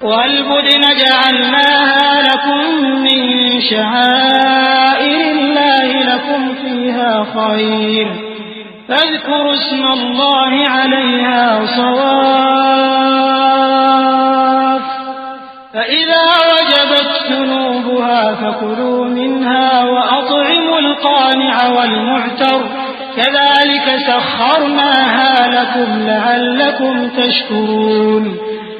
والبدن جعلناها لكم من شعائر الله لكم فيها خير فاذكروا اسم الله عليها صواف فإذا وجبت جنوبها فكلوا منها وأطعموا القانع والمعتر كذلك سخرناها لكم لعلكم تشكرون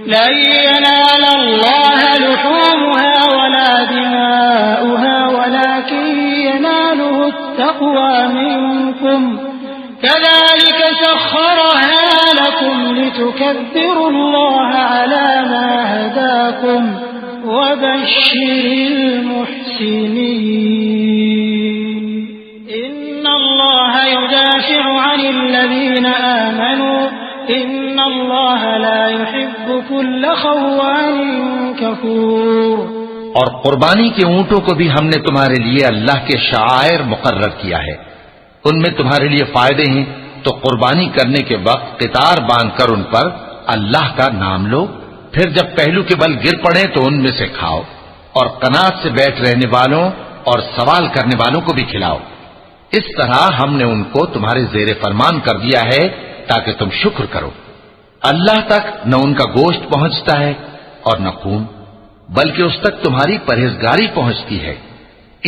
لن ينال الله لحومها ولا دماؤها ولكن يناله التقوى منكم كذلك سخرها لكم لتكبروا الله على ما هداكم وبشر المحسنين إن الله يدافع عن الذين آمنوا إن اللہ لا يحب كل خوان کفور۔ اور قربانی کے اونٹوں کو بھی ہم نے تمہارے لیے اللہ کے شعائر مقرر کیا ہے، ان میں تمہارے لیے فائدے ہیں، تو قربانی کرنے کے وقت قطار باندھ کر ان پر اللہ کا نام لو، پھر جب پہلو کے بل گر پڑے تو ان میں سے کھاؤ، اور قناعت سے بیٹھ رہنے والوں اور سوال کرنے والوں کو بھی کھلاؤ۔ اس طرح ہم نے ان کو تمہارے زیر فرمان کر دیا ہے تاکہ تم شکر کرو۔ اللہ تک نہ ان کا گوشت پہنچتا ہے اور نہ خون، بلکہ اس تک تمہاری پرہیزگاری پہنچتی ہے۔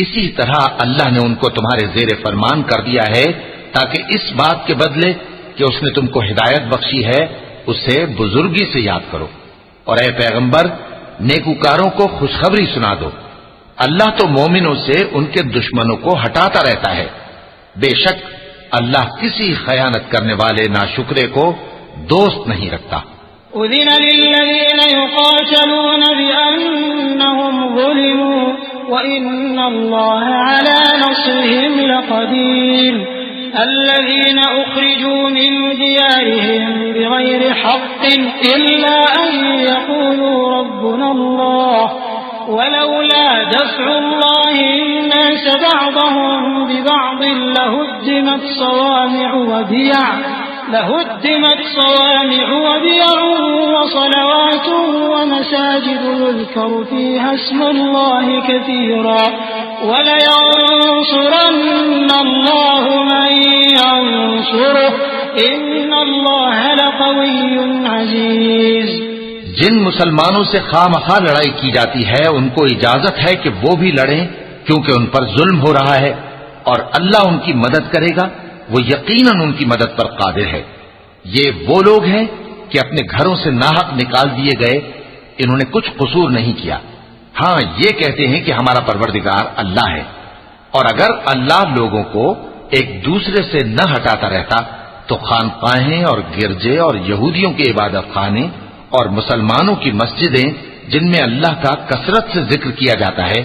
اسی طرح اللہ نے ان کو تمہارے زیر فرمان کر دیا ہے تاکہ اس بات کے بدلے کہ اس نے تم کو ہدایت بخشی ہے اسے بزرگی سے یاد کرو۔ اور اے پیغمبر، نیکوکاروں کو خوشخبری سنا دو، اللہ تو مومنوں سے ان کے دشمنوں کو ہٹاتا رہتا ہے، بے شک اللہ کسی خیانت کرنے والے ناشکرے کو دوست نہیں رکھتا۔ اذن للذین یقاتلون بأنہم ظلموا وإن اللہ علی نصرهم لقدیر الذین اخرجوا من دیارهم بغیر حق الا ان یقولوا ربنا اللہ ولولا دفع الله الناس بعضهم ببعض لهدمت صوامع وبيع وصلوات ومساجد يذكر فيها اسم الله كثيرا ولينصرن الله من ينصره إن الله لقوي عزيز۔ جن مسلمانوں سے خواہ لڑائی کی جاتی ہے ان کو اجازت ہے کہ وہ بھی لڑیں، کیونکہ ان پر ظلم ہو رہا ہے، اور اللہ ان کی مدد کرے گا، وہ یقیناً ان کی مدد پر قادر ہے۔ یہ وہ لوگ ہیں کہ اپنے گھروں سے ناحق نکال دیے گئے، انہوں نے کچھ قصور نہیں کیا، ہاں یہ کہتے ہیں کہ ہمارا پروردگار اللہ ہے۔ اور اگر اللہ لوگوں کو ایک دوسرے سے نہ ہٹاتا رہتا تو خانقاہیں اور گرجے اور یہودیوں کے عبادت خانے اور مسلمانوں کی مسجدیں جن میں اللہ کا کثرت سے ذکر کیا جاتا ہے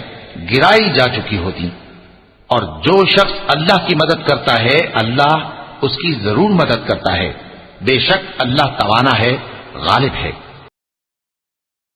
گرائی جا چکی ہوتی۔ اور جو شخص اللہ کی مدد کرتا ہے اللہ اس کی ضرور مدد کرتا ہے، بے شک اللہ توانا ہے، غالب ہے۔